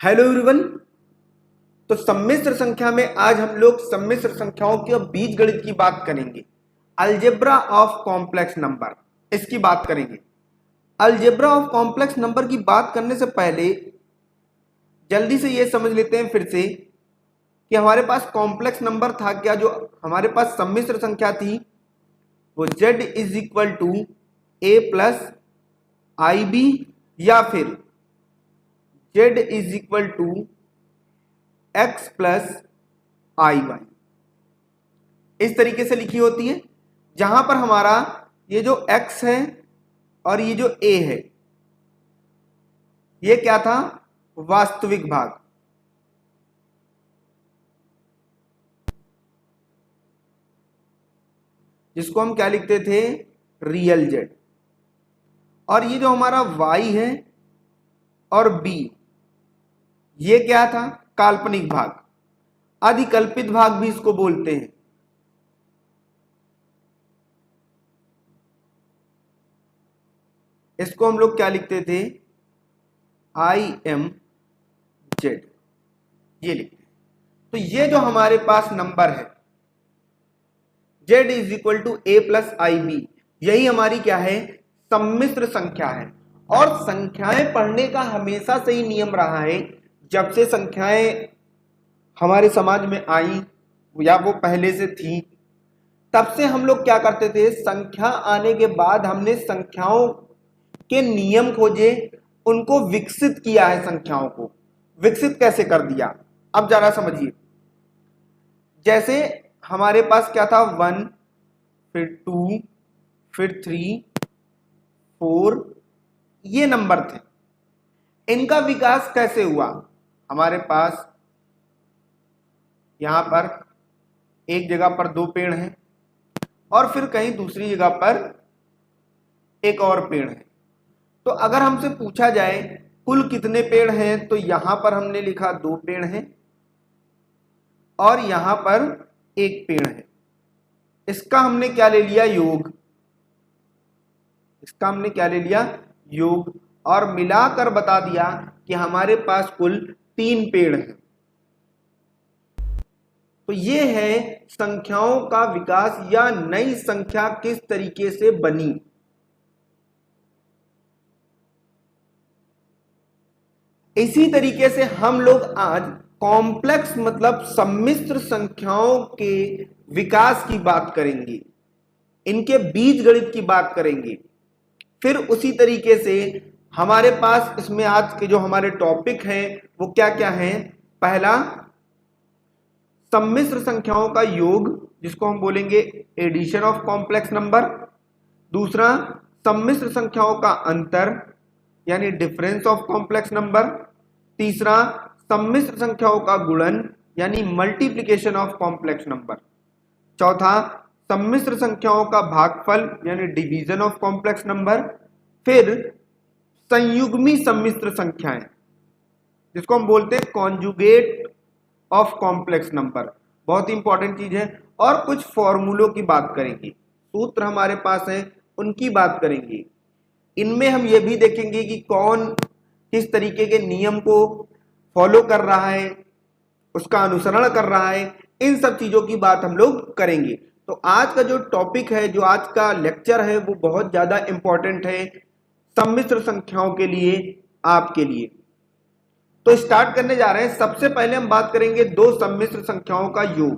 Hello everyone. तो सम्मिश्र संख्या में आज हम लोग सम्मिश्र संख्याओं की और बीजगणित की बात करेंगे। अलजेब्रा ऑफ कॉम्प्लेक्स नंबर इसकी बात करेंगे। अलजेब्रा ऑफ कॉम्प्लेक्स नंबर की बात करने से पहले जल्दी से ये समझ लेते हैं फिर से कि हमारे पास कॉम्प्लेक्स नंबर था क्या। जो हमारे पास सम्मिश्र संख्या थी वो z is equal to a plus i b या फिर z is equal to x plus i y, इस तरीके से लिखी होती है। जहां पर हमारा ये जो x है और ये जो a है ये क्या था, वास्तविक भाग। जिसको हम क्या लिखते थे, रियल z। और ये जो हमारा y है और b ये क्या था, काल्पनिक भाग, अधिकल्पित भाग भी इसको बोलते हैं। इसको हम लोग क्या लिखते थे, आई एम जेड, ये लिखते हैं। तो ये जो हमारे पास नंबर है z is equal to a plus i b, यही हमारी क्या है, सम्मिश्र संख्या है। और संख्याएं पढ़ने का हमेशा से ही नियम रहा है। जब से संख्याएं हमारे समाज में आई या वो पहले से थी, तब से हम लोग क्या करते थे, संख्या आने के बाद हमने संख्याओं के नियम खोजे, उनको विकसित किया है। संख्याओं को विकसित कैसे कर दिया, अब जरा समझिए। जैसे हमारे पास क्या था, 1 फिर 2 फिर 3 4, ये नंबर थे। इनका विकास कैसे हुआ, हमारे पास यहां पर एक जगह पर 2 पेड़ हैं और फिर कहीं दूसरी जगह पर एक और पेड़ है। तो अगर हमसे पूछा जाए कुल कितने पेड़ हैं, तो यहां पर हमने लिखा 2 पेड़ हैं और यहां पर 1 पेड़ है। इसका हमने क्या ले लिया, योग। इसका हमने क्या ले लिया, योग। और मिलाकर बता दिया कि हमारे पास कुल 3 पेड़ हैं। तो ये है संख्याओं का विकास या नई संख्या किस तरीके से बनी। इसी तरीके से हम लोग आज कॉम्प्लेक्स मतलब सम्मिश्र संख्याओं के विकास की बात करेंगे, इनके बीजगणित की बात करेंगे। फिर उसी तरीके से हमारे पास इसमें आज के जो हमारे टॉपिक हैं वो क्या क्या हैं। पहला, सम्मिश्र संख्याओं का योग, जिसको हम बोलेंगे एडिशन ऑफ कॉम्प्लेक्स नंबर। दूसरा, सम्मिश्र संख्याओं का अंतर यानी डिफरेंस ऑफ कॉम्प्लेक्स नंबर। तीसरा, सम्मिश्र संख्याओं का गुणन यानी मल्टीप्लिकेशन ऑफ कॉम्प्लेक्स नंबर। चौथा, सम्मिश्र संख्याओं का भागफल यानी डिवीजन ऑफ कॉम्प्लेक्स नंबर। फिर संयुग्मी सम्मिश्र संख्याएं, जिसको हम बोलते हैं कॉन्जुगेट ऑफ कॉम्प्लेक्स नंबर, बहुत ही इंपॉर्टेंट चीज है। और कुछ फॉर्मूलों की बात करेंगे, सूत्र हमारे पास है उनकी बात करेंगे। इनमें हम ये भी देखेंगे कि कौन किस तरीके के नियम को फॉलो कर रहा है, उसका अनुसरण कर रहा है। इन सब चीजों की बात हम लोग करेंगे। तो आज का जो टॉपिक है, जो आज का लेक्चर है, वो बहुत ज्यादा इंपॉर्टेंट है सम्मिश्र संख्याओं के लिए, आपके लिए। तो स्टार्ट करने जा रहे हैं। सबसे पहले हम बात करेंगे दो सम्मिश्र संख्याओं का योग।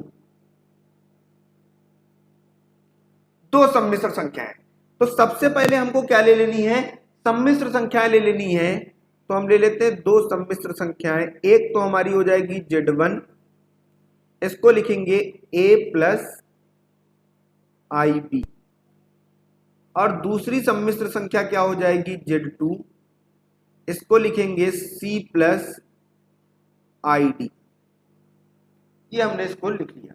दो सम्मिश्र संख्याएं, तो सबसे पहले हमको क्या ले लेनी है, सम्मिश्र संख्याएं ले लेनी है। तो हम ले लेते हैं दो सम्मिश्र संख्याएं। एक तो हमारी हो जाएगी z1, इसको लिखेंगे a प्लस आई बी। और दूसरी सम्मिश्र संख्या क्या हो जाएगी, z2, इसको लिखेंगे c प्लस आई डी। ये हमने इसको लिख लिया।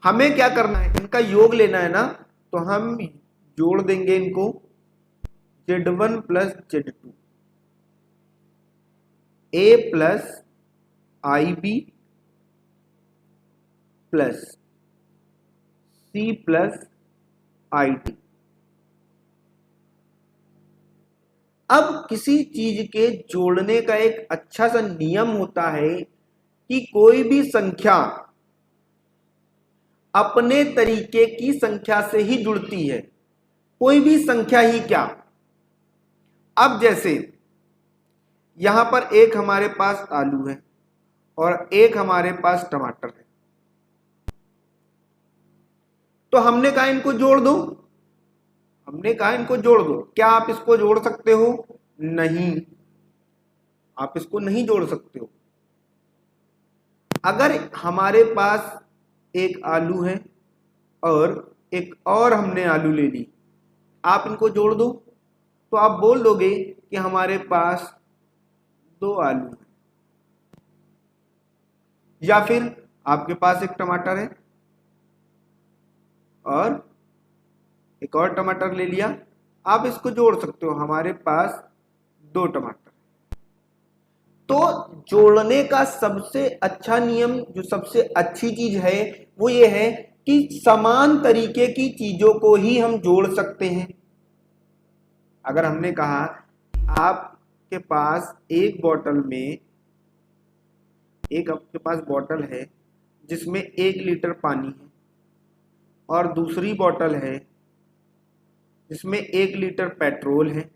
हमें क्या करना है, इनका योग लेना है ना, तो हम जोड़ देंगे इनको, z1 plus z2, a plus i b plus c plus i d. अब किसी चीज के जोड़ने का एक अच्छा सा नियम होता है कि कोई भी संख्या अपने तरीके की संख्या से ही जुड़ती है, कोई भी संख्या ही क्या। अब जैसे यहां पर एक हमारे पास आलू है और एक हमारे पास टमाटर है, तो हमने कहा इनको जोड़ दो, हमने कहा इनको जोड़ दो। क्या आप इसको जोड़ सकते हो? नहीं, आप इसको नहीं जोड़ सकते हो। अगर हमारे पास एक आलू है और एक और हमने आलू ले ली, आप इनको जोड़ दो तो आप बोल दोगे कि हमारे पास दो आलू हैं। या फिर आपके पास एक टमाटर है और एक और टमाटर ले लिया, आप इसको जोड़ सकते हो, हमारे पास दो टमाटर। तो जोड़ने का सबसे अच्छा नियम, जो सबसे अच्छी चीज है, वो ये है कि समान तरीके की चीजों को ही हम जोड़ सकते हैं। अगर हमने कहा आपके पास एक बोतल में, एक आपके पास बोतल है जिसमें 1 लीटर पानी है और दूसरी बोतल है जिसमें 1 लीटर पेट्रोल है,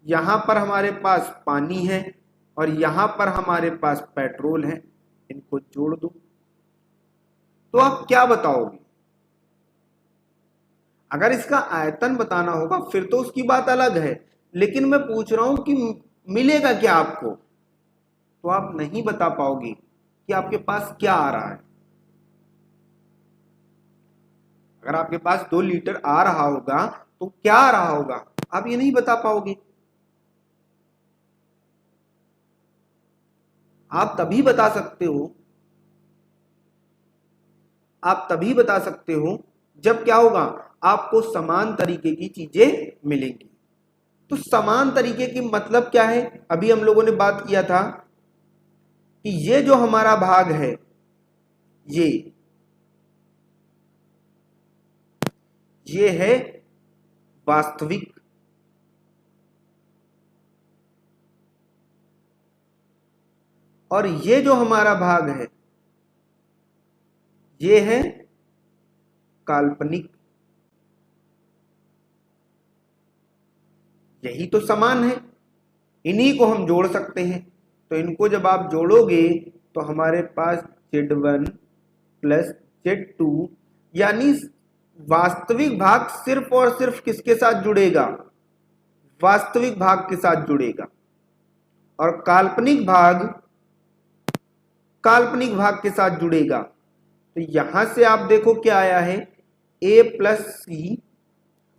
यहां पर हमारे पास पानी है और यहां पर हमारे पास पेट्रोल है, इनको जोड़ दो तो आप क्या बताओगे? अगर इसका आयतन बताना होगा फिर तो उसकी बात अलग है, लेकिन मैं पूछ रहा हूं कि मिलेगा क्या आपको, तो आप नहीं बता पाओगे कि आपके पास क्या आ रहा है। अगर आपके पास 2 लीटर आ रहा होगा तो क्या आ रहा होगा, आप ये नहीं बता पाओगे। आप तभी बता सकते हो, आप तभी बता सकते हो जब क्या होगा, आपको समान तरीके की चीजें मिलेंगी। तो समान तरीके की मतलब क्या है? अभी हम लोगों ने बात किया था कि ये जो हमारा भाग है, ये है वास्तविक, और ये जो हमारा भाग है ये है काल्पनिक। यही तो समान है, इन्हीं को हम जोड़ सकते हैं। तो इनको जब आप जोड़ोगे तो हमारे पास Z1 प्लस Z2, यानी वास्तविक भाग सिर्फ और सिर्फ किसके साथ जुड़ेगा? वास्तविक भाग के साथ जुड़ेगा, और काल्पनिक भाग के साथ जुड़ेगा। तो यहां से आप देखो क्या आया है, A प्लस सी,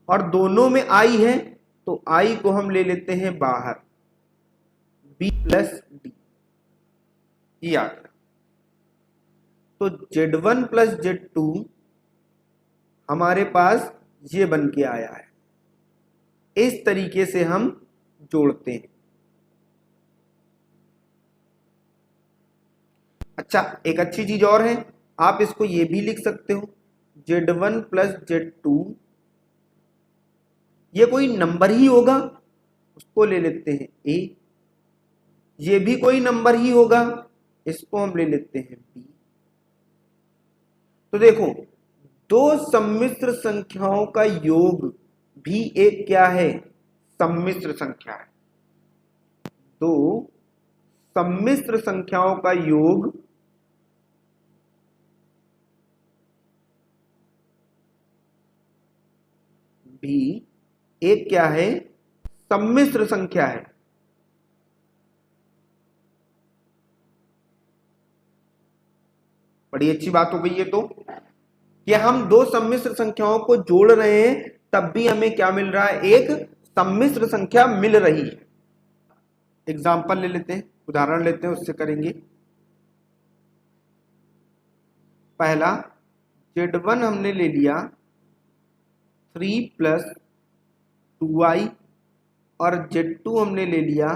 और दोनों में I है तो I को हम ले लेते हैं बाहर, B प्लस डी, ये आ गया। तो Z1 प्लस Z2 हमारे पास ये बन के आया है। इस तरीके से हम जोड़ते हैं। अच्छा, एक अच्छी चीज और है, आप इसको ये भी लिख सकते हो, Z1 प्लस Z2, ये कोई नंबर ही होगा, उसको ले लेते हैं A। ये भी कोई नंबर ही होगा, इसको हम ले लेते हैं B। तो देखो, दो सम्मिश्र संख्याओं का योग भी एक क्या है? सम्मिश्र संख्या है। दो सम्मिश्र संख्याओं का योग भी एक क्या है? सम्मिश्र संख्या है। बड़ी अच्छी बात हो गई ये तो, कि हम दो सम्मिश्र संख्याओं को जोड़ रहे हैं तब भी हमें क्या मिल रहा है? एक सम्मिश्र संख्या मिल रही है। एग्जाम्पल ले लेते हैं, उदाहरण लेते हैं, उससे करेंगे। पहला Z1 हमने ले लिया 3 प्लस 2i, और Z2 हमने ले लिया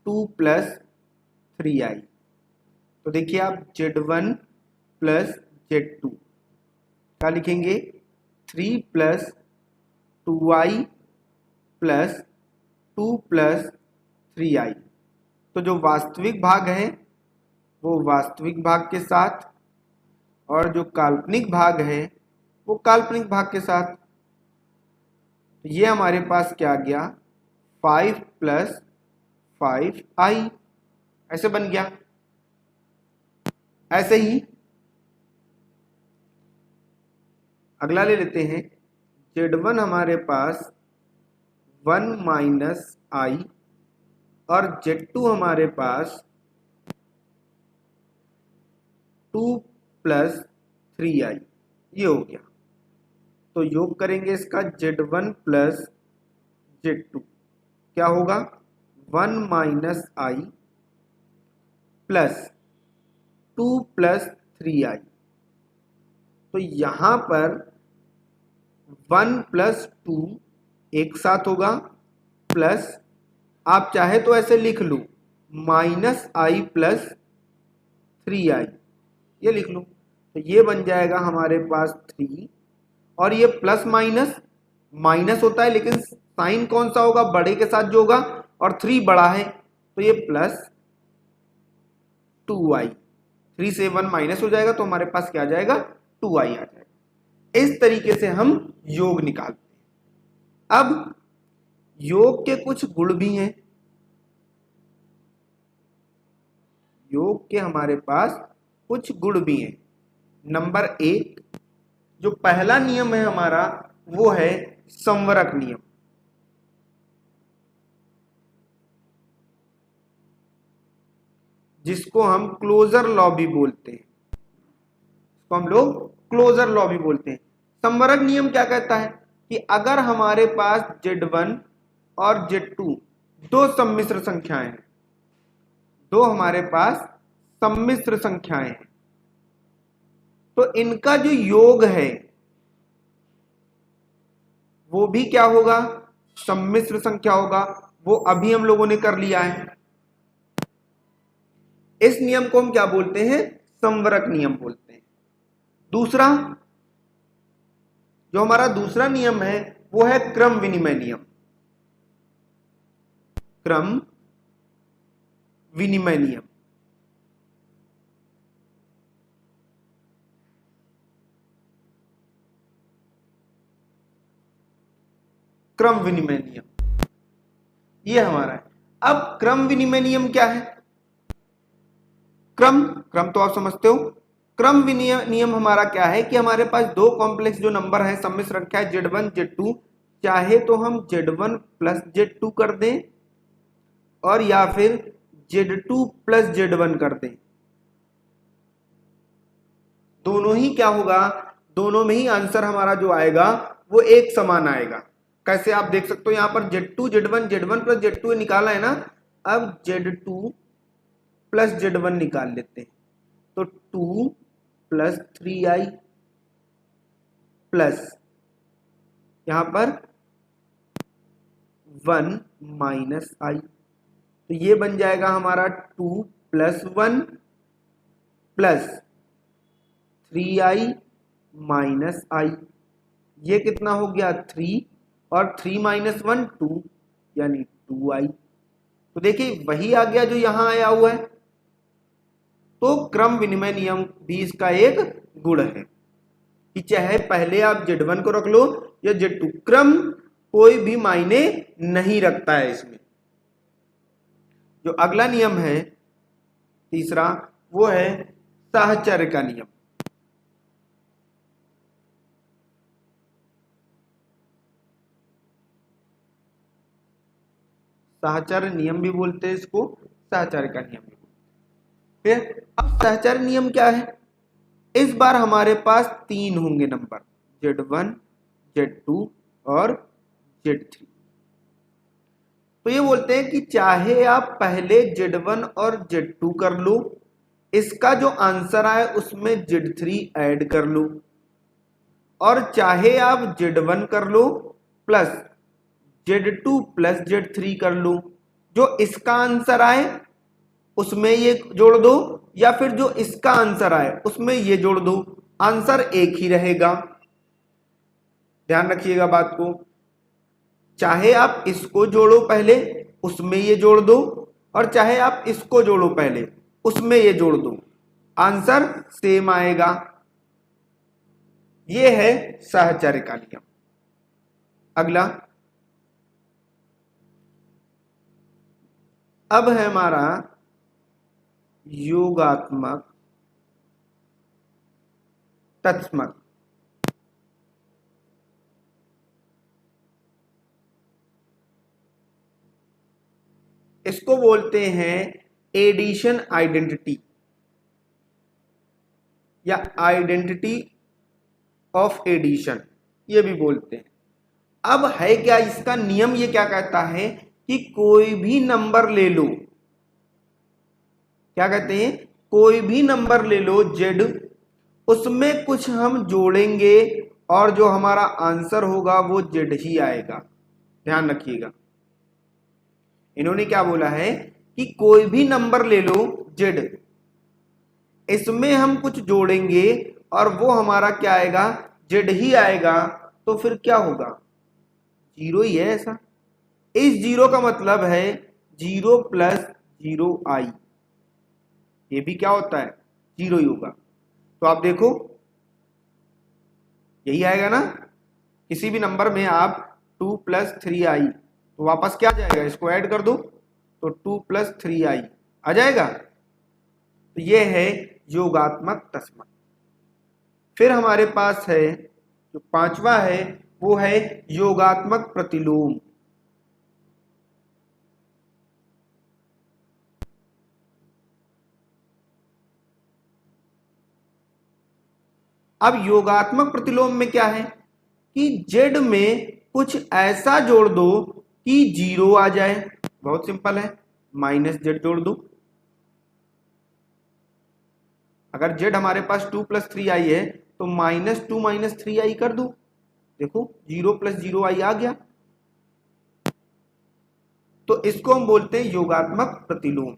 2 प्लस 3i। तो देखिए आप, Z1 प्लस Z2 क्या लिखेंगे? 3 plus 2i plus 2 plus 3i। तो जो वास्तविक भाग है वो वास्तविक भाग के साथ और जो काल्पनिक भाग है वो काल्पनिक भाग के साथ। तो ये हमारे पास क्या आ गया, 5 प्लस 5i ऐसे बन गया। ऐसे ही अगला ले लेते हैं, Z1 हमारे पास 1 माइनस आई और Z2 हमारे पास 2 प्लस 3i, ये हो गया। तो योग करेंगे इसका, Z1 प्लस Z2 क्या होगा, 1 माइनस आई प्लस 2 प्लस 3i। तो यहां पर 1 प्लस 2 एक साथ होगा, प्लस आप चाहे तो ऐसे लिख लो माइनस आई प्लस 3i, ये लिख लो। तो ये बन जाएगा हमारे पास 3, और ये प्लस माइनस माइनस होता है लेकिन साइन कौन सा होगा, बड़े के साथ जो होगा, और 3 बड़ा है तो ये प्लस 2i। 3 से 1 माइनस हो जाएगा तो हमारे पास क्या आ जाएगा, 2i आ जाएगा। इस तरीके से हम योग निकालते हैं। अब योग के कुछ गुण भी हैं। योग के हमारे पास कुछ गुण भी हैं। नंबर 1, जो पहला नियम है हमारा वो है संवरक नियम। जिसको हम क्लोजर लॉ भी बोलते हैं, इसको हम लोग क्लोजर लॉ भी बोलते हैं। संवरक नियम क्या कहता है कि अगर हमारे पास Z1 और Z2 दो सम्मिश्र संख्याएं हैं, दो हमारे पास सम्मिश्र संख्याएं हैं, तो इनका जो योग है वो भी क्या होगा, सम्मिश्र संख्या होगा। वो अभी हम लोगों ने कर लिया है। इस नियम को हम क्या बोलते हैं, संवरक नियम बोलते हैं। दूसरा, जो हमारा दूसरा नियम है वो है क्रम विनिमय नियम। क्रम विनिमय नियम। क्रम विनिमय नियम ये हमारा है। अब क्रम विनिमय नियम क्या है, क्रम तो आप समझते हो। क्रम विनिमय नियम हमारा क्या है कि हमारे पास दो कॉम्प्लेक्स जो नंबर है सम्मिश्र संख्या है Z1 Z2, चाहे तो हम Z1 प्लस Z2 कर दें और या फिर Z2 प्लस Z1 कर दें। दोनों ही क्या होगा, दोनों में ही आंसर हमारा जो आएगा वो एक समान आएगा। कैसे आप देख सकते हो, यहां पर Z2 Z1 Z1 plus Z2 निकाला है ना। अब Z2 प्लस Z1 निकाल लेते हैं, तो 2 प्लस 3i प्लस यहां पर 1 माइनस आई। तो ये बन जाएगा हमारा 2 प्लस 1 प्लस 3i माइनस आई। ये कितना हो गया, 3, और 3 माइनस 1 2, यानी 2i। तो देखिए वही आ गया जो यहां आया हुआ है। तो क्रम विनिमय नियम भी इसका एक गुण है कि चाहे पहले आप Z1 को रख लो या Z2, क्रम कोई भी मायने नहीं रखता है इसमें। जो अगला नियम है तीसरा, वो है साहचर्य का नियम। साहचर्य नियम भी बोलते हैं इसको, साहचर्य का नियम भी। फिर अब साहचर्य नियम क्या है, इस बार हमारे पास 3 होंगे नंबर, Z1 Z2 और Z3। तो ये बोलते हैं कि चाहे आप पहले Z1 और Z2 कर लो, इसका जो आंसर आए उसमें Z3 ऐड कर लो, और चाहे आप Z1 कर लो प्लस Z2 प्लस Z3 कर लो, जो इसका आंसर आए उसमें ये जोड़ दो, या फिर जो इसका आंसर आए उसमें ये जोड़ दो, आंसर एक ही रहेगा। ध्यान रखिएगा बात को। चाहे आप इसको जोड़ो पहले उसमें ये जोड़ दो, और चाहे आप इसको जोड़ो पहले उसमें ये जोड़ दो, आंसर सेम आएगा। ये है सहचर्य का नियम। अगला अब है हमारा योगात्मक तत्समक। इसको बोलते हैं एडिशन आइडेंटिटी या आइडेंटिटी ऑफ एडिशन, ये भी बोलते हैं। अब है क्या इसका नियम, ये क्या कहता है कि कोई भी नंबर ले लो, क्या कहते हैं, कोई भी नंबर ले लो जेड, उसमें कुछ हम जोड़ेंगे और जो हमारा आंसर होगा वो जेड ही आएगा। ध्यान रखिएगा, इन्होंने क्या बोला है कि कोई भी नंबर ले लो जेड, इसमें हम कुछ जोड़ेंगे और वो हमारा क्या आएगा, जेड ही आएगा। तो फिर क्या होगा, जीरो ही है ऐसा। इस जीरो का मतलब है 0 + 0i, ये भी क्या होता है, जीरो ही होगा। तो आप देखो यही आएगा ना, किसी भी नंबर में आप 2 + 3i, तो वापस क्या जाएगा, इसको ऐड कर दो तो 2 + 3i आ जाएगा। तो ये है योगात्मक तस्मक। फिर हमारे पास है जो पांचवा है वो है योगात्मक प्रतिलोम। अब योगात्मक प्रतिलोम में क्या है कि जेड में कुछ ऐसा जोड़ दो कि 0 आ जाए। बहुत सिंपल है, -z जोड़ दो। अगर जेड हमारे पास 2 + 3i है तो -2 - 3i कर दो, देखो 0 + 0i आ गया। तो इसको हम बोलते हैं योगात्मक प्रतिलोम।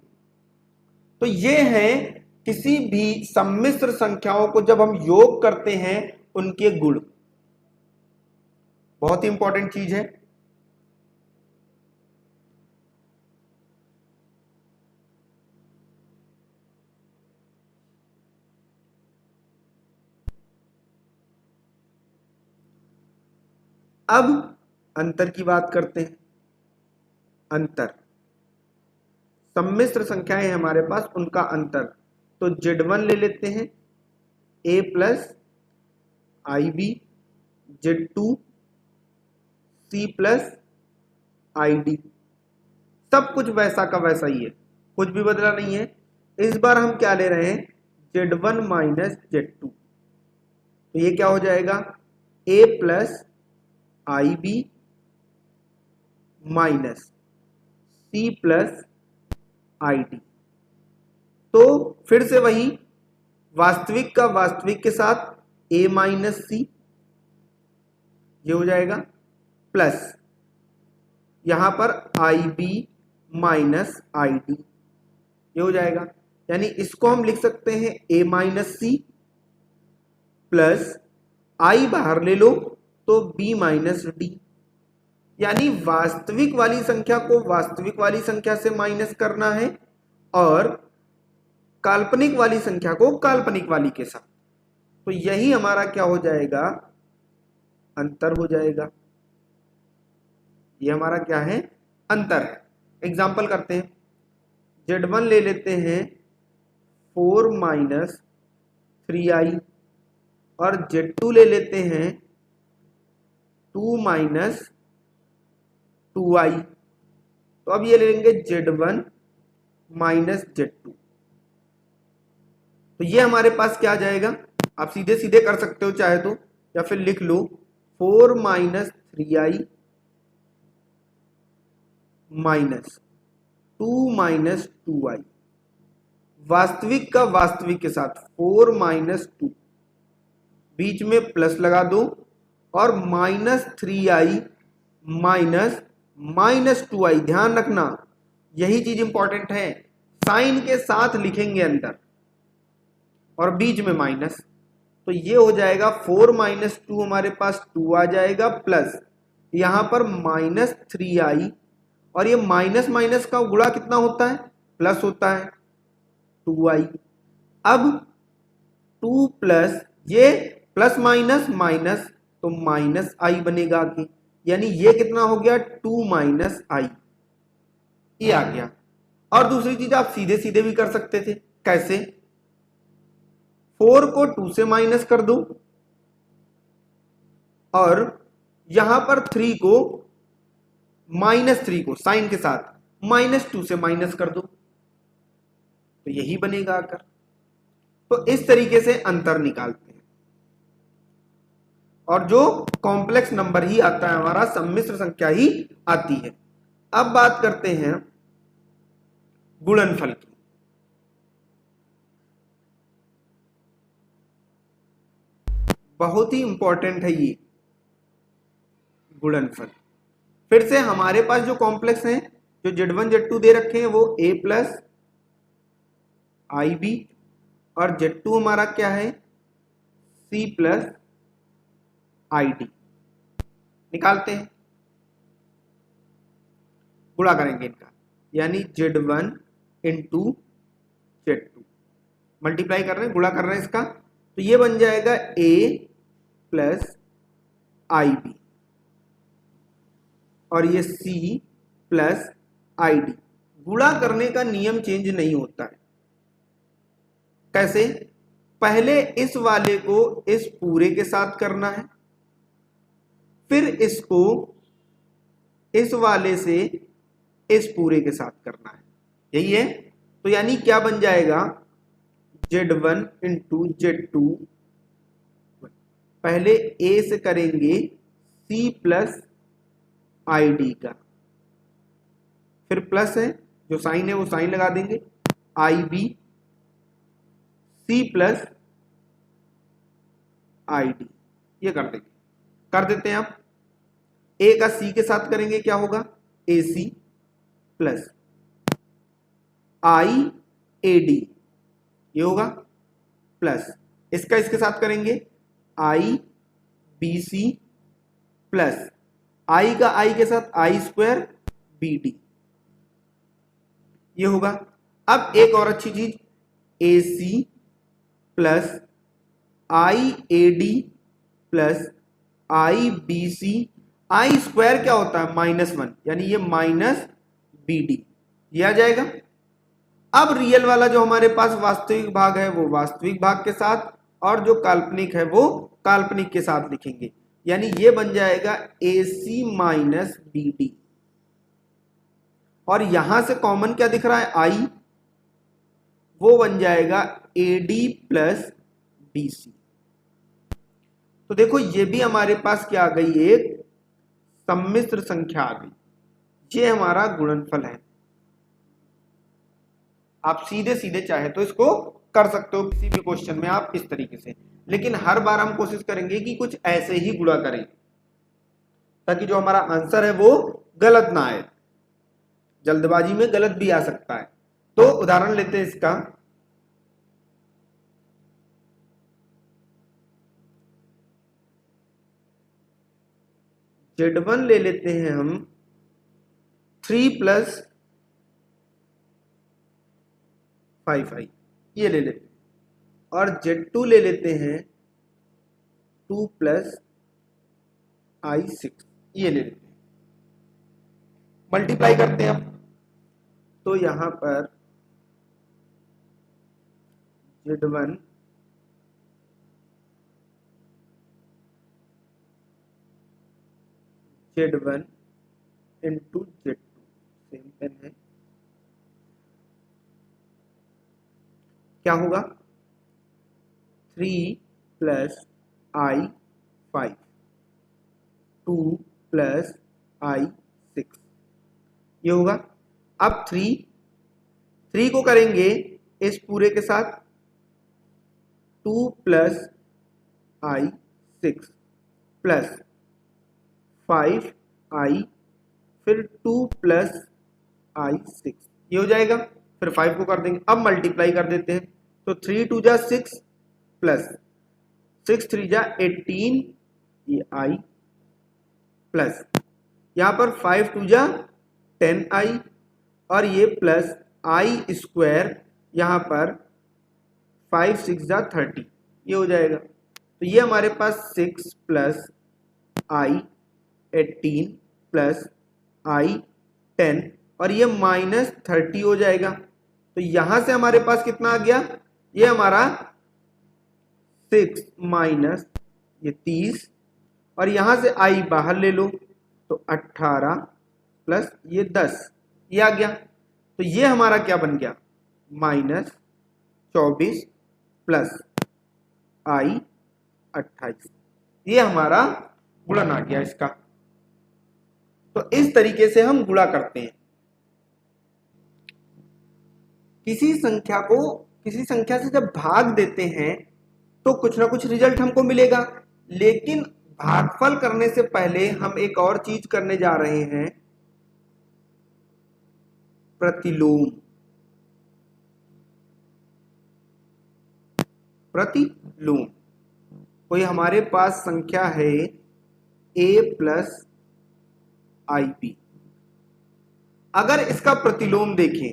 तो ये है किसी भी सम्मिश्र संख्याओं को जब हम योग करते हैं उनके गुण, बहुत ही इंपॉर्टेंट चीज है। अब अंतर की बात करते हैं। अंतर, सम्मिश्र संख्याएं हमारे पास, उनका अंतर। तो Z1 ले लेते हैं, a + ib, Z2 c + id, सब कुछ वैसा का वैसा ही है, कुछ भी बदला नहीं है। इस बार हम क्या ले रहे हैं, Z1 - Z2, तो ये क्या हो जाएगा, a + ib - c + id। तो फिर से वही, वास्तविक का वास्तविक के साथ a - c, ये हो जाएगा, प्लस यहां पर ib - id, ये हो जाएगा। यानी इसको हम लिख सकते हैं a - c प्लस i बाहर ले लो तो b - d। यानी वास्तविक वाली संख्या को वास्तविक वाली संख्या से माइनस करना है और काल्पनिक वाली संख्या को काल्पनिक वाली के साथ। तो यही हमारा क्या हो जाएगा, अंतर हो जाएगा। ये हमारा क्या है, अंतर है। एग्जाम्पल करते हैं, Z1 ले लेते हैं 4 - 3i और Z2 ले लेते हैं 2 - 2i। तो अब ये लेंगे Z1 - Z2, तो ये हमारे पास क्या आ जाएगा, आप सीधे सीधे कर सकते हो चाहे तो, या फिर लिख लो 4 - 3i - 2 - 2i, वास्तविक का वास्तविक के साथ 4 - 2, बीच में प्लस लगा दो और -3i -2i। ध्यान रखना, यही चीज इंपॉर्टेंट है, साइन के साथ लिखेंगे अंदर और बीच में माइनस। तो ये हो जाएगा 4 - 2, हमारे पास 2 आ जाएगा, प्लस यहां पर -3i, और ये माइनस माइनस का गुणा कितना होता है, प्लस होता है, 2i। अब 2 प्लस ये प्लस माइनस माइनस, तो माइनस आई बनेगा आगे, यानी ये कितना हो गया, 2 माइनस आई, ये आ गया। और दूसरी चीज आप सीधे सीधे भी कर सकते थे, कैसे, 4 को 2 से माइनस कर दो, और यहां पर 3 को -3 को साइन के साथ -2 से माइनस कर दो, तो यही बनेगा आकर। तो इस तरीके से अंतर निकालते हैं, और जो कॉम्प्लेक्स नंबर ही आता है हमारा, सम्मिश्र संख्या ही आती है। अब बात करते हैं गुणनफल की। बहुत ही इंपॉर्टेंट है ये गुणनफल। फिर से हमारे पास जो कॉम्प्लेक्स हैं, जो Z1 Z2 दे रखे हैं, वो a प्लस IB, और Z2 हमारा क्या है, C प्लस ID। निकालते हैं, गुणा करेंगे इनका, यानी Z1 इंटू Z2, मल्टीप्लाई कर रहे हैं, गुणा कर रहे हैं इसका, तो ये बन जाएगा a प्लस IB, और ये C प्लस ID। गुणा करने का नियम चेंज नहीं होता है। कैसे, पहले इस वाले को इस पूरे के साथ करना है, फिर इसको इस वाले से इस पूरे के साथ करना है, यही है। तो यानी क्या बन जाएगा, Z1 इंटू Z2, पहले a से करेंगे C प्लस ID का, फिर प्लस है, जो साइन है वो साइन लगा देंगे, IB C प्लस ID, ये कर देंगे, कर देते हैं आप। a का C के साथ करेंगे, क्या होगा, AC प्लस IAD, ये होगा, प्लस इसका इसके साथ करेंगे IBC प्लस I का I के साथ I² BD, ये होगा। अब एक और अच्छी चीज, AC plus IAD plus IBC, I² क्या होता है, -1, यानी ये -BD, ये आ जाएगा। अब रियल वाला जो हमारे पास वास्तविक भाग है, वो वास्तविक भाग के साथ, और जो काल्पनिक है वो काल्पनिक के साथ लिखेंगे, यानी ये बन जाएगा AC माइनस BD, और यहां से कॉमन क्या दिख रहा है, I, वो बन जाएगा AD प्लस BC। तो देखो ये भी हमारे पास क्या आ गई, एक सम्मिश्र संख्या आ गई, ये हमारा गुणनफल है। आप सीधे सीधे चाहे तो इसको कर सकते हो किसी भी क्वेश्चन में आप इस तरीके से, लेकिन हर बार हम कोशिश करेंगे कि कुछ ऐसे ही गुणा करें, ताकि जो हमारा आंसर है वो गलत ना आए। जल्दबाजी में गलत भी आ सकता है। तो उदाहरण लेते हैं इसका, Z1 ले लेते हैं हम 3 प्लस 5i, ये ले लेते हैं, और Z2 ले लेते हैं 2 प्लस I6, ये ले लेते हैं। मल्टीप्लाई करते हैं अब, तो यहां पर Z1 into Z2, same pen है, क्या होगा, 3 प्लस I5, 2 प्लस I6, ये होगा। अब 3 को करेंगे इस पूरे के साथ, 2 प्लस I6 प्लस 5i, फिर 2 प्लस I6, ये हो जाएगा। फिर 5 को कर देंगे, अब मल्टीप्लाई कर देते हैं, तो 3 2 जा 6 प्लस 6 3 जा 18, ये I प्लस यहाँ पर 5 टू जा 10i और ये प्लस आई स्क्वायर, यहाँ पर 5 6 जा 30, ये हो जाएगा। तो ये हमारे पास 6 प्लस आई 18 प्लस आई 10 और ये माइनस 30 हो जाएगा। तो यहां से हमारे पास कितना आ गया, ये हमारा 6 माइनस ये 30 और यहां से आई बाहर ले लो तो 18 प्लस ये 10, ये आ गया। तो ये हमारा क्या बन गया, माइनस 24 प्लस आई 28, ये हमारा गुणन आ गया इसका। तो इस तरीके से हम गुणा करते हैं। किसी संख्या से जब भाग देते हैं तो कुछ ना कुछ रिजल्ट हमको मिलेगा, लेकिन भागफल करने से पहले हम एक और चीज करने जा रहे हैं, प्रतिलोम। प्रतिलोम, कोई हमारे पास संख्या है a प्लस आई बी, अगर इसका प्रतिलोम देखें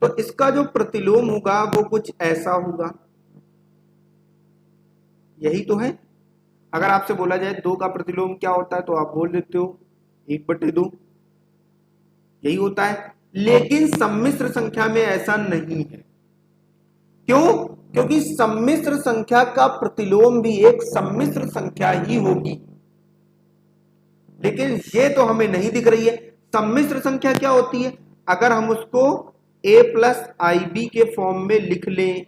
तो इसका जो प्रतिलोम होगा वो कुछ ऐसा होगा, यही तो है। अगर आपसे बोला जाए 2 का प्रतिलोम क्या होता है तो आप बोल देते हो 1/2, यही होता है। लेकिन सम्मिश्र संख्या में ऐसा नहीं है। क्यों? क्योंकि सम्मिश्र संख्या का प्रतिलोम भी एक सम्मिश्र संख्या ही होगी, लेकिन ये तो हमें नहीं दिख रही है। सम्मिश्र संख्या क्या होती है, अगर हम उसको a प्लस आई बी के फॉर्म में लिख लें,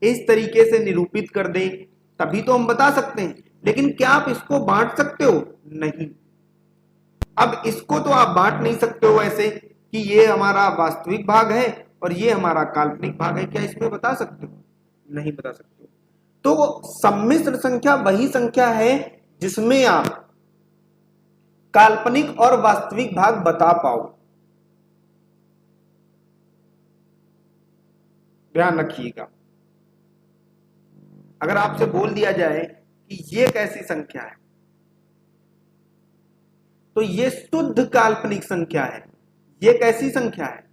इस तरीके से निरूपित कर दें, तभी तो हम बता सकते हैं। लेकिन क्या आप इसको बांट सकते हो? नहीं। अब इसको तो आप बांट नहीं सकते हो ऐसे कि ये हमारा वास्तविक भाग है और ये हमारा काल्पनिक भाग है, क्या इसमें बता सकते हो? नहीं बता सकते हो। तो सम्मिश्र संख्या वही संख्या है जिसमें आप काल्पनिक और वास्तविक भाग बता पाओ। ध्यान रखिएगा, अगर आपसे बोल दिया जाए कि ये कैसी संख्या है तो ये शुद्ध काल्पनिक संख्या है। ये कैसी संख्या है?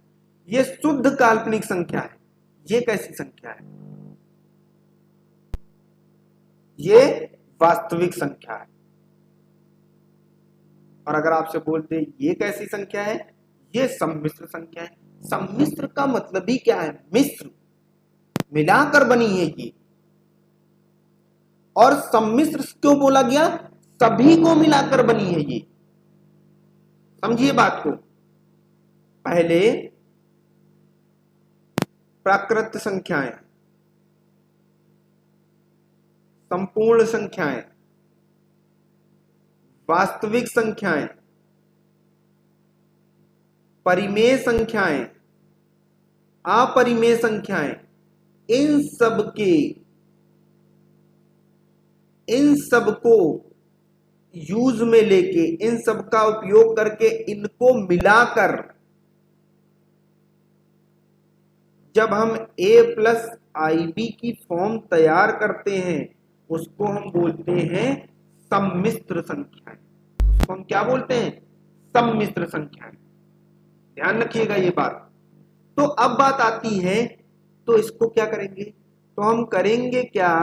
ये शुद्ध काल्पनिक संख्या है। ये कैसी संख्या है? ये वास्तविक संख्या है। और अगर आपसे बोलते ये कैसी संख्या है, ये सम्मिश्र संख्या है। सम्मिश्र का मतलब ही क्या है? मिश्र, मिलाकर बनी है ये। और सम्मिश्र क्यों बोला गया? सभी को मिलाकर बनी है ये। समझिए बात को। पहले प्राकृत संख्याएं, संपूर्ण संख्याएं, वास्तविक संख्याएं, परिमेय संख्याएं, अपरिमेय संख्याएं, इन सब को यूज में लेके, इन सब का उपयोग करके, इनको मिलाकर जब हम a प्लस आई बी की फॉर्म तैयार करते हैं उसको हम बोलते हैं सम्मिश्र संख्याएं। उसको हम क्या बोलते हैं? सम्मिश्र संख्याएं। ध्यान रखिएगा ये बात। तो अब बात आती है, तो इसको क्या करेंगे? तो हम करेंगे क्या,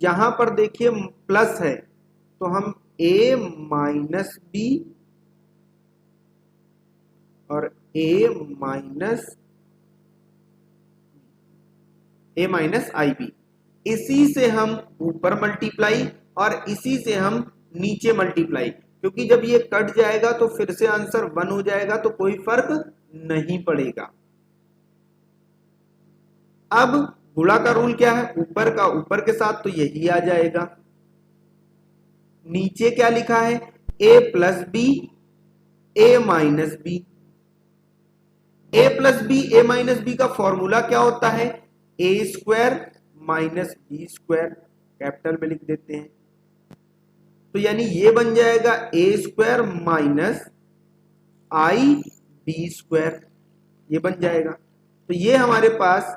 यहां पर देखिए प्लस है तो हम a माइनस बी और a माइनस आई बी, इसी से हम ऊपर मल्टीप्लाई और इसी से हम नीचे मल्टीप्लाई, क्योंकि जब ये कट जाएगा तो फिर से आंसर 1 हो जाएगा, तो कोई फर्क नहीं पड़ेगा। अब गुणा का रूल क्या है? ऊपर का ऊपर के साथ, तो यही आ जाएगा। नीचे क्या लिखा है? a plus b a minus b. a plus b a minus b का फॉर्मूला क्या होता है? a square minus b square, capital में लिख देते हैं। तो यानी ये बन जाएगा a square minus i b square, ये बन जाएगा। तो ये हमारे पास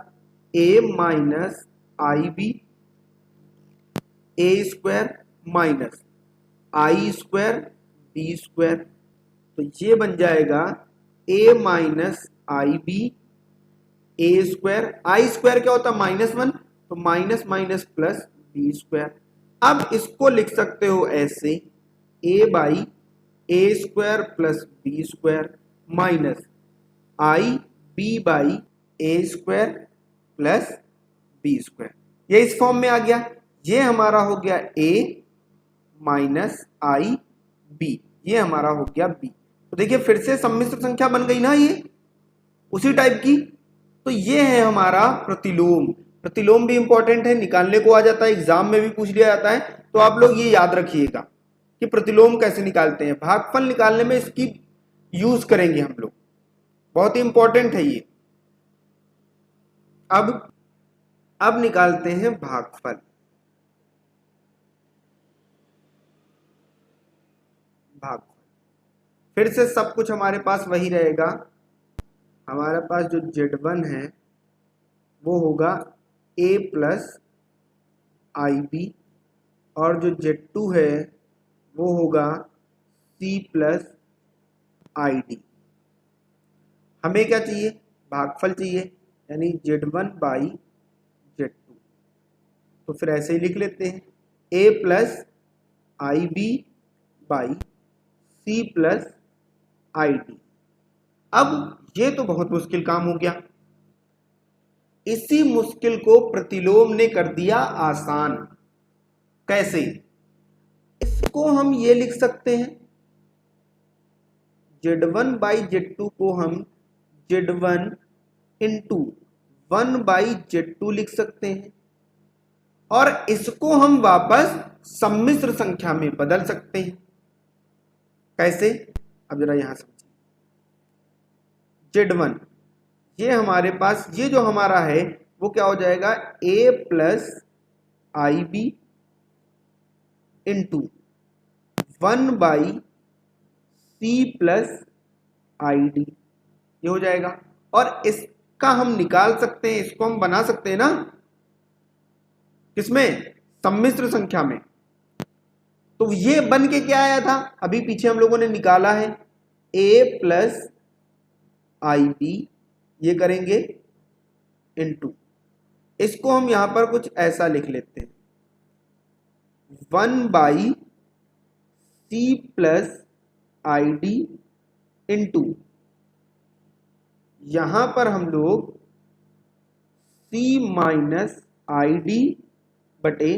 a minus i b, a square minus i square b square, तो ये बन जाएगा a minus i b a square, i square क्या होता है -1, तो minus minus plus b square. अब इसको लिख सकते हो ऐसे a by a square plus b square minus i b by a square plus b square. ये इस फॉर्म में आ गया। ये हमारा हो गया a माइनस आई बी, ये हमारा हो गया b। तो देखिए फिर से सम्मिश्र संख्या बन गई ना, ये उसी टाइप की। तो ये है हमारा प्रतिलोम। प्रतिलोम भी इंपॉर्टेंट है, निकालने को आ जाता है, एग्जाम में भी पूछ लिया जाता है। तो आप लोग ये याद रखिएगा कि प्रतिलोम कैसे निकालते हैं। भागफल निकालने में इसकी यूज करेंगे हम लोग, बहुत ही इंपॉर्टेंट है ये। अब निकालते हैं भागफल। फिर से सब कुछ हमारे पास वही रहेगा। हमारे पास जो Z1 है वो होगा a प्लस आई बी, और जो Z2 है वो होगा c प्लस आई डी। हमें क्या चाहिए? भागफल चाहिए, यानी Z1 बाई Z2। तो फिर ऐसे ही लिख लेते हैं a plus i b by c plus i d. अब ये तो बहुत मुश्किल काम हो गया, इसी मुश्किल को प्रतिलोम ने कर दिया आसान। कैसे? इसको हम ये लिख सकते हैं, Z1 बाई Z2 को हम Z1 इंटू 1 बाई Z2 लिख सकते हैं, और इसको हम वापस सम्मिश्र संख्या में बदल सकते हैं। कैसे? अब जरा यहां समझिए। Z1 ये हमारे पास, ये जो हमारा है वो क्या हो जाएगा? a plus i b into 1 by c plus i d, ये हो जाएगा। और इसका हम निकाल सकते हैं, इसको हम बना सकते हैं ना, किसमें? सम्मिश्र संख्या में। तो ये बन के क्या आया था? अभी पीछे हम लोगों ने निकाला है a प्लस आई बी, ये करेंगे इनटू, इसको हम यहां पर कुछ ऐसा लिख लेते हैं 1 by c plus i d into, यहां पर हम लोग c माइनस आई डी बटे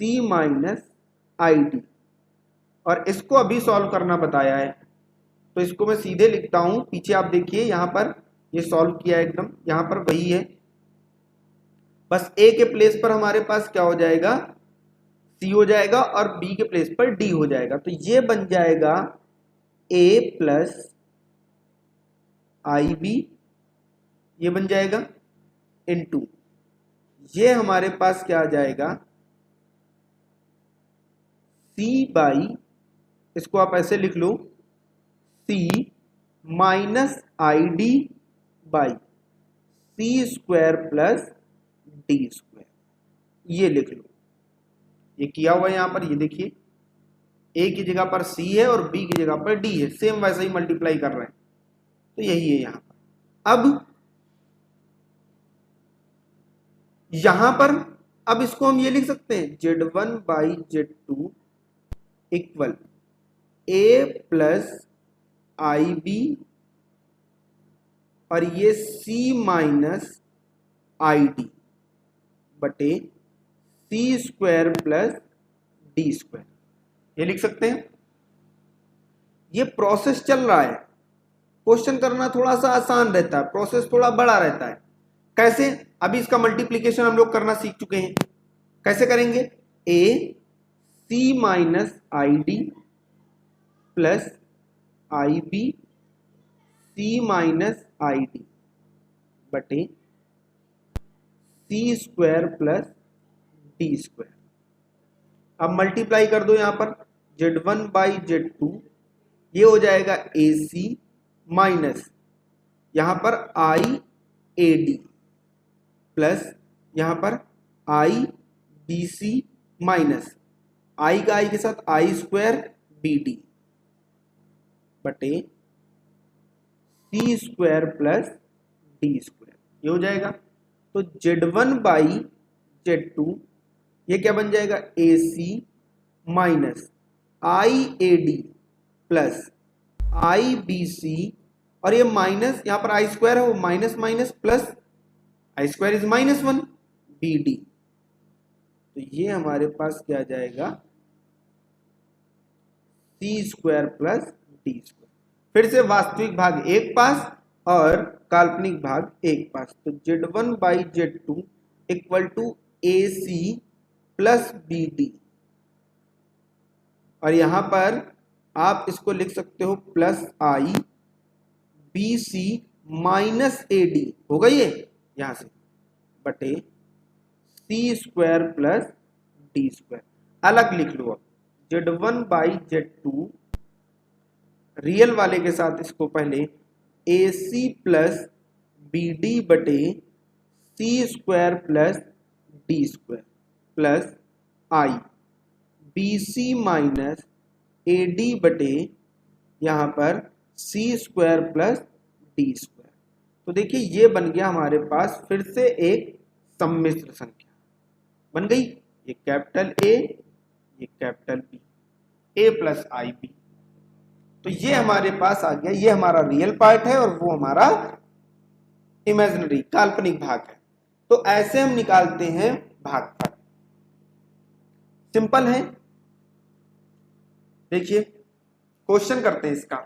c माइनस आई डी, और इसको अभी सॉल्व करना बताया है। तो इसको मैं सीधे लिखता हूं, पीछे आप देखिए यहां पर ये सॉल्व किया है एकदम, यहां पर वही है, बस a के प्लेस पर हमारे पास क्या हो जाएगा? c हो जाएगा, और b के प्लेस पर d हो जाएगा। तो ये बन जाएगा a प्लस आई बी, ये बन जाएगा इनटू, ये हमारे पास क्या आ जाएगा? c बाई, इसको आप ऐसे लिख लो, c minus i d by c square plus d square, ये लिख लो। ये किया हुआ है यहां पर, ये देखिए a की जगह पर c है और b की जगह पर d है, सेम वैसे ही मल्टीप्लाई कर रहे हैं, तो यही है यहां पर। अब इसको हम ये लिख सकते हैं Z1 by Z2 equal a plus i b, और ये c माइनस आई डी बटे c square plus d square, ये लिख सकते हैं। ये प्रोसेस चल रहा है, क्वेश्चन करना थोड़ा सा आसान रहता है, प्रोसेस थोड़ा बड़ा रहता है। कैसे? अभी इसका मल्टीप्लीकेशन हम लोग करना सीख चुके हैं, कैसे करेंगे? a c minus i d plus i b c minus i d बटे c square plus d square. अब मल्टीप्लाई कर दो यहां पर, Z1 बाई Z2, ये हो जाएगा ए सी माइनस यहां पर आई ए डी प्लस यहां पर आई बी सी माइनस आई का आई के साथ आई स्क्वायर बी डी, बटे c square plus d square, ये हो जाएगा। तो Z1 बाई Z2 ये क्या बन जाएगा, a c minus i a d plus i b c, और ये माइनस यहां पर आई स्क्वायर है, वो minus minus plus, i square is -1 b d. तो ये हमारे पास क्या आ जाएगा, c square plus d square. फिर से वास्तविक भाग एक पास और काल्पनिक भाग एक पास। तो Z1 by Z2 equal to a c plus b d, और यहां पर आप इसको लिख सकते हो plus i b c minus a d, होगा ये यहां से, बटे c square plus d square. अलग लिख लो अब, Z1 बाई Z2 रियल वाले के साथ इसको पहले a c plus b d बटे c square plus d square plus i b c minus a d बटे यहां पर c square plus d square. तो देखिए ये बन गया हमारे पास फिर से एक सम्मिश्र संख्या बन गई, ये कैपिटल ए ये capital B, A plus i B. तो ये हमारे पास आ गया, ये हमारा रियल पार्ट है और वो हमारा इमेजिनरी काल्पनिक भाग है। तो ऐसे हम निकालते हैं भागफल, सिंपल है। देखिए क्वेश्चन करते हैं इसका।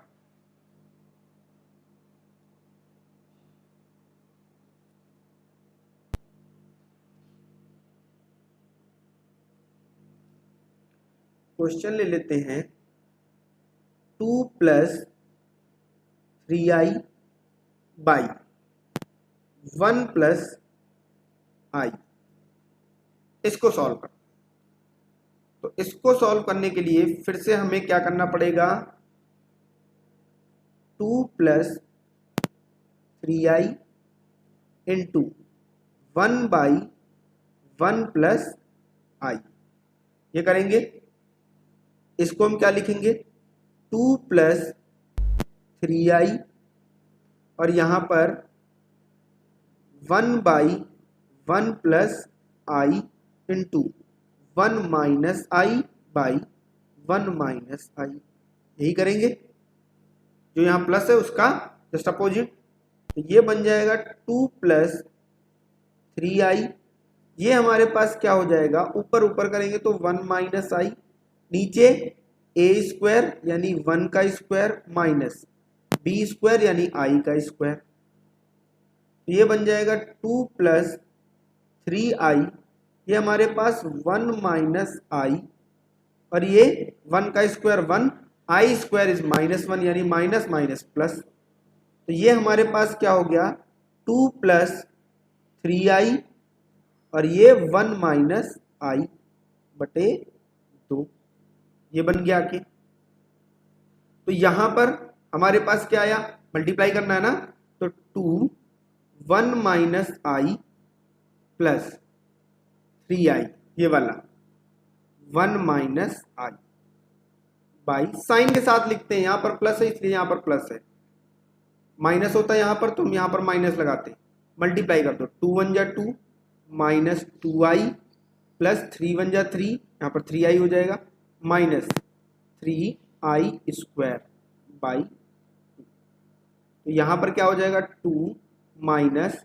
क्वेश्चन ले लेते हैं 2 प्लस 3i बाई 1 प्लस आई, इसको सॉल्व कर। तो इसको सॉल्व करने के लिए फिर से हमें क्या करना पड़ेगा, 2 plus 3i into 1 by 1 plus i, ये करेंगे। इसको हम क्या लिखेंगे, 2 प्लस 3i और यहां पर 1 by 1 plus i into 1 minus i by 1 minus i, यही करेंगे। जो यहां प्लस है उसका जस्ट अपोजिट, तो ये बन जाएगा 2 प्लस 3i। ये हमारे पास क्या हो जाएगा, ऊपर ऊपर करेंगे तो 1 माइनस आई, नीचे ए स्क्वायर यानी 1 का स्क्वायर माइनस बी स्क्वायर यानी आई का स्क्वायर। तो ये बन जाएगा 2 प्लस 3i, ये हमारे पास 1 माइनस आई, और ये 1 का स्क्वायर 1, आई स्क्वायर इज -1 यानी माइनस माइनस प्लस। तो ये हमारे पास क्या हो गया, 2 प्लस 3i और ये 1 माइनस आई बटे 2, ये बन गया आके। तो यहां पर हमारे पास क्या आया, मल्टीप्लाई करना है ना, तो 2 1 माइनस आई प्लस 3i, ये वाला 1 माइनस आई बाई, साइन के साथ लिखते हैं, यहां पर प्लस है इसलिए यहां पर प्लस है, माइनस होता है यहां पर तो हम यहां पर माइनस लगाते हैं, मल्टीप्लाई कर दो, 2 1 जा 2 माइनस 2i प्लस 3 1 जा 3, यहां पर 3i हो जाएगा, माइनस 3i स्क्वायर बाई 2। तो यहां पर क्या हो जाएगा, 2 माइनस,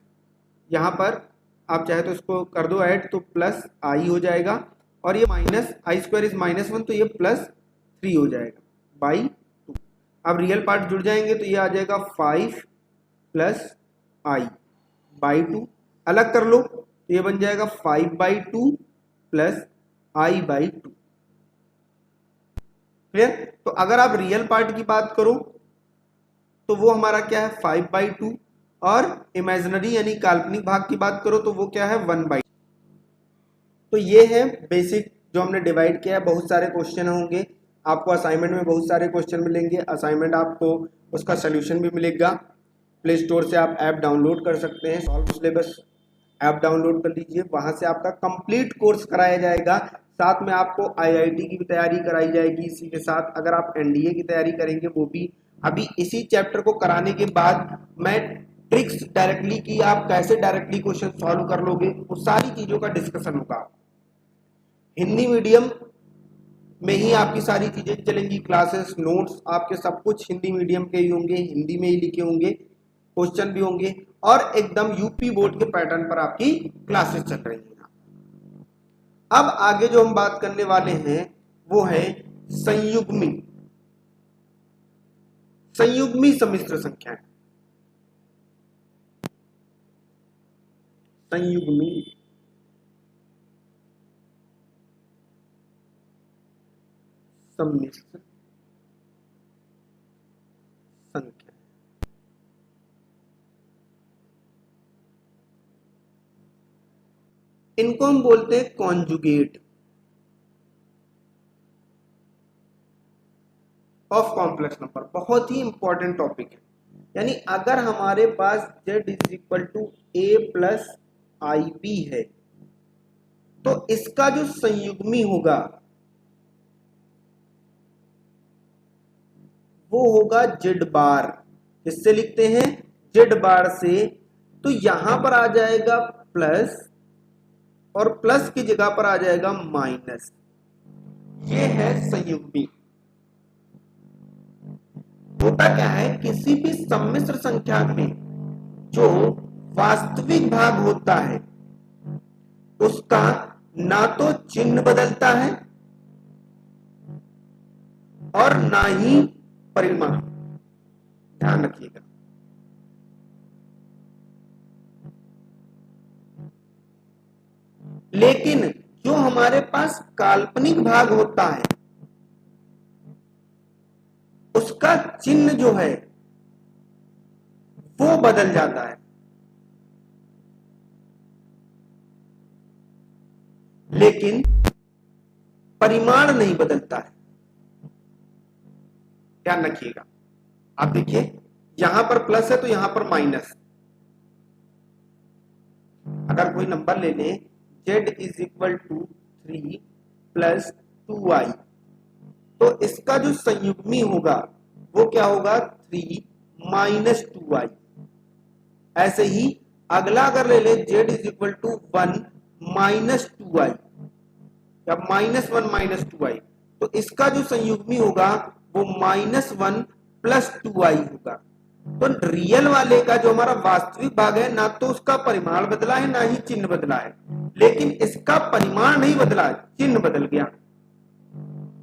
यहां पर आप चाहे तो इसको कर दो ऐड, तो प्लस आई हो जाएगा, और ये माइनस आई स्क्वायर इज -1 तो ये प्लस 3 हो जाएगा बाई 2। अब रियल पार्ट जुड़ जाएंगे तो ये आ जाएगा 5 प्लस आई बाई 2, अलग कर लो तो ये बन जाएगा 5/2 प्लस आई बाई 2। क्लियर। तो अगर आप रियल पार्ट की बात करो तो वो हमारा क्या है 5/2, और इमेजिनरी यानी काल्पनिक भाग की बात करो तो वो क्या है 1/2। तो ये है बेसिक जो हमने डिवाइड किया है। बहुत सारे क्वेश्चन होंगे, आपको असाइनमेंट में बहुत सारे क्वेश्चन मिलेंगे, असाइनमेंट आपको उसका सोल्यूशन भी मिलेगा। प्ले स्टोर से आप ऐप डाउनलोड कर सकते हैं, सॉल्व सिलेबस ऐप डाउनलोड कर लीजिए, वहां से आपका कंप्लीट कोर्स कराया जाएगा। साथ में आपको आईआईटी की भी तैयारी कराई जाएगी, इसी के साथ अगर आप एनडीए की तैयारी करेंगे वो भी अभी इसी चैप्टर को कराने के बाद मैं ट्रिक्स डायरेक्टली की आप कैसे डायरेक्टली क्वेश्चन सॉल्व कर लोगे, वो सारी चीजों का डिस्कशन होगा। हिंदी मीडियम में ही आपकी सारी चीजें चलेंगी, क्लासेस, नोट्स आपके सब कुछ हिंदी मीडियम के ही होंगे, हिंदी में ही लिखे होंगे, क्वेश्चन भी होंगे और एकदम यूपी बोर्ड के पैटर्न पर आपकी क्लासेस चल रही हैं। अब आगे जो हम बात करने वाले हैं वो है संयुग्मी सम्मिश्र संख्याएं। संयुग्मी सम्मिश्र संख्या, इनको हम बोलते हैं कॉन्जुगेट ऑफ कॉम्प्लेक्स नंबर। बहुत ही इंपॉर्टेंट टॉपिक है। यानी अगर हमारे पास z is equal to a plus i b है तो इसका जो संयुग्मी होगा वो होगा z बार। इससे लिखते हैं z बार से, तो यहां पर आ जाएगा प्लस और प्लस की जगह पर आ जाएगा माइनस। ये है संयुग्मी। होता क्या है, किसी भी सम्मिश्र संख्या में जो वास्तविक भाग होता है उसका ना तो चिन्ह बदलता है और ना ही परिमाण। ध्यान रखिएगा। लेकिन जो हमारे पास काल्पनिक भाग होता है उसका चिन्ह जो है वो बदल जाता है, लेकिन परिमाण नहीं बदलता है। ध्यान रखिएगा। आप देखिए यहां पर प्लस है तो यहां पर माइनस। अगर कोई नंबर ले लें z is equal to 3 plus 2i, तो इसका जो संयुग्मी होगा वो क्या होगा, 3 माइनस 2i। ऐसे ही अगला अगर ले लें z is equal to 1 minus 2i या माइनस 1 माइनस 2i, तो इसका जो संयुग्मी होगा वो माइनस 1 प्लस 2i होगा। तो रियल वाले का जो हमारा वास्तविक भाग है ना तो उसका परिमाण बदला है ना ही चिन्ह बदला है, लेकिन इसका परिमाण नहीं बदला, चिन्ह बदल गया।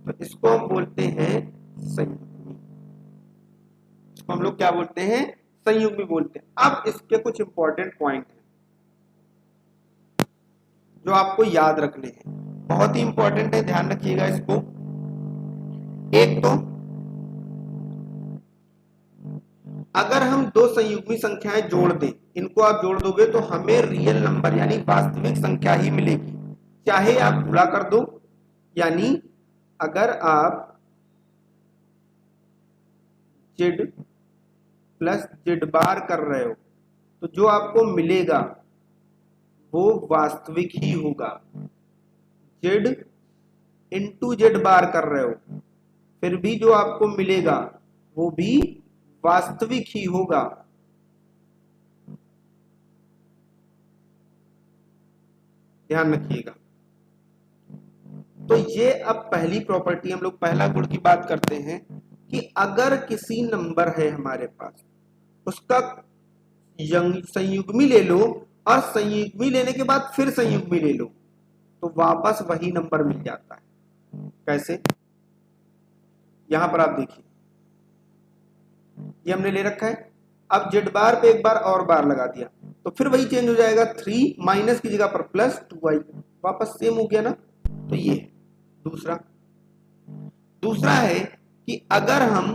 तो इसको हम बोलते हैं संयुग्मी। इसको हम लोग क्या बोलते हैं, संयुग्मी बोलते हैं। अब इसके कुछ इंपॉर्टेंट पॉइंट हैं जो आपको याद रखने हैं, बहुत ही इंपॉर्टेंट है, ध्यान रखिएगा इसको। एक तो अगर हम दो संयुग्मी संख्याएं जोड़ दें, इनको आप जोड़ दोगे तो हमें रियल नंबर यानी वास्तविक संख्या ही मिलेगी, चाहे आप गुणा कर दो। यानी अगर आप z प्लस z बार कर रहे हो तो जो आपको मिलेगा वो वास्तविक ही होगा। z इंटू z बार कर रहे हो फिर भी जो आपको मिलेगा वो भी वास्तविक ही होगा। ध्यान रखिएगा। तो ये अब पहली प्रॉपर्टी, हम लोग पहला गुण की बात करते हैं कि अगर किसी नंबर है हमारे पास, उसका संयुग्मी ले लो और संयुग्मी लेने के बाद फिर संयुग्मी ले लो तो वापस वही नंबर मिल जाता है। कैसे, यहां पर आप देखिए ये हमने ले रखा है, अब z बार पे एक बार और बार लगा दिया तो फिर वही चेंज हो जाएगा, 3 माइनस की जगह पर प्लस 2i, वापस सेम हो गया ना। तो ये है दूसरा है कि अगर हम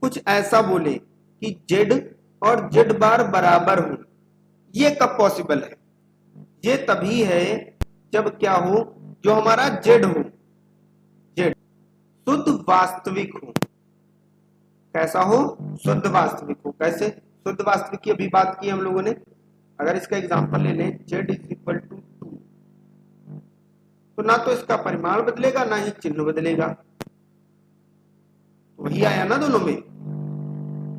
कुछ ऐसा बोले कि z और z बार बराबर हो, ये कब पॉसिबल है, ये तभी है जब क्या हो, जो हमारा z हो, z शुद्ध वास्तविक हो। कैसा हो, शुद्ध वास्तविक हो। कैसे शुद्ध वास्तविक की अभी बात की हम लोगों ने। अगर इसका एग्जांपल ले लें z इज इक्वल टू 2, तो ना तो इसका परिमाण बदलेगा ना ही चिन्ह बदलेगा, तो वही आया ना दोनों में।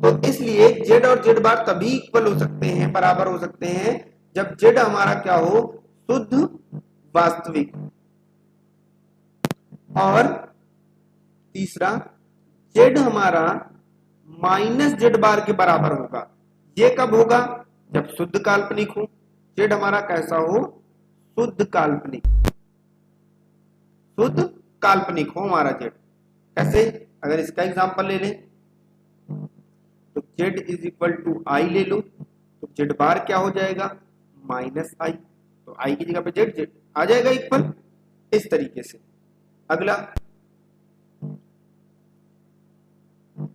तो इसलिए जेड और जेड बार तभी इक्वल हो सकते हैं, बराबर हो सकते हैं, जब जेड हमारा क्या हो, शुद्ध वास्तविक। और तीसरा, जेड हमारा माइनस जेड बार के बराबर होगा। ये कब होगा, जब शुद्ध काल्पनिक हो। जेड हमारा कैसा हो, शुद्ध काल्पनिक, शुद्ध काल्पनिक हो हमारा जेड। कैसे, अगर इसका एग्जांपल ले लें तो जेड इज इक्वल टू आई ले लो, तो जेड बार क्या हो जाएगा, माइनस आई, तो आई की जगह पे जेड जेड आ जाएगा इक्वल, इस तरीके से। अगला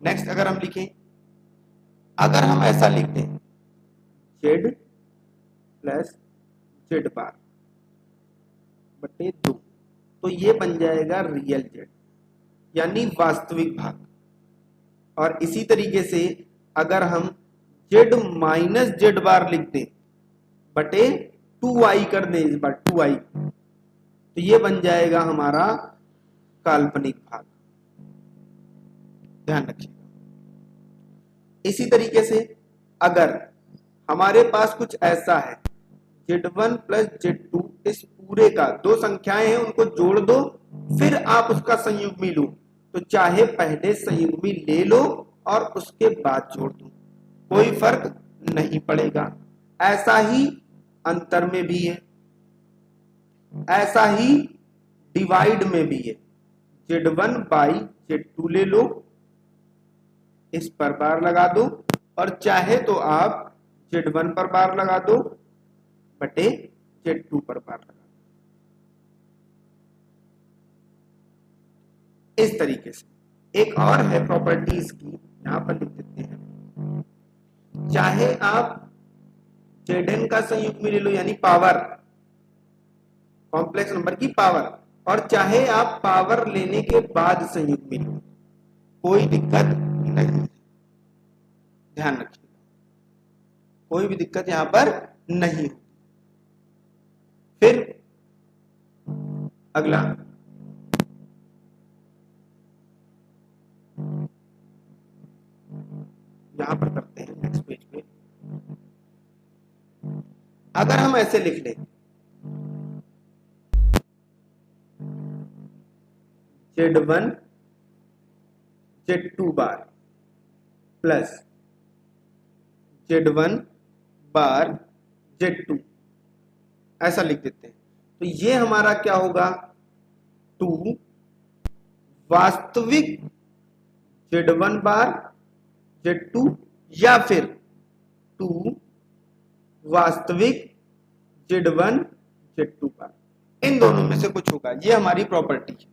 नेक्स्ट अगर हम लिखें, अगर हम ऐसा लिख दें जेड प्लस जेड बार बटे 2, तो ये बन जाएगा रियल जेड यानी वास्तविक भाग। और इसी तरीके से अगर हम जेड माइनस जेड बार लिख दें बटे 2i कर दें, इस बार 2i, तो ये बन जाएगा हमारा काल्पनिक भाग। ध्यान रखिएगा। इसी तरीके से अगर हमारे पास कुछ ऐसा है, z1 प्लस z2, इस पूरे का दो संख्याएं हैं उनको जोड़ दो, फिर आप उसका संयुग्मी लो, तो चाहे पहले संयुग्मी ले लो और उसके बाद जोड़ दो, कोई फर्क नहीं पड़ेगा। ऐसा ही अंतर में भी है, ऐसा ही डिवाइड में भी है। z1 बाई z2 ले लो, इस पर बार लगा दो, और चाहे तो आप z1 पर बार लगा दो बटे z2 पर बार लगा दो, इस तरीके से। एक और है प्रॉपर्टीज की, यहां पर लिख देते हैं, चाहे आप zn का संयुग्मी ले लो यानी पावर, कॉम्प्लेक्स नंबर की पावर, और चाहे आप पावर लेने के बाद संयुग्मी लो, कोई दिक्कत नहीं। ध्यान रखिए, कोई भी दिक्कत यहां पर नहीं। फिर अगला यहां पर करते हैं नेक्स्ट पेज पे। अगर हम ऐसे लिख लें z1 z2 बार प्लस z1 बार z2, ऐसा लिख देते हैं, तो ये हमारा क्या होगा, 2 वास्तविक z1 बार z2, या फिर 2 वास्तविक z1 z2 बार, इन दोनों में से कुछ होगा। ये हमारी प्रॉपर्टी है,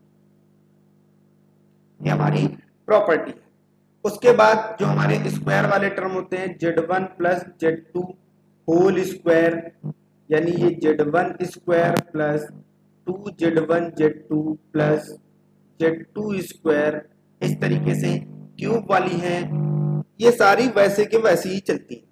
ये हमारी प्रॉपर्टी है। उसके बाद जो हमारे स्क्वायर वाले टर्म होते हैं, z1 plus z2 whole square, यानी ये z1 square plus 2z1 z2 plus z2 square, इस तरीके से क्यूब वाली है, ये सारी वैसे के वैसी ही चलती है।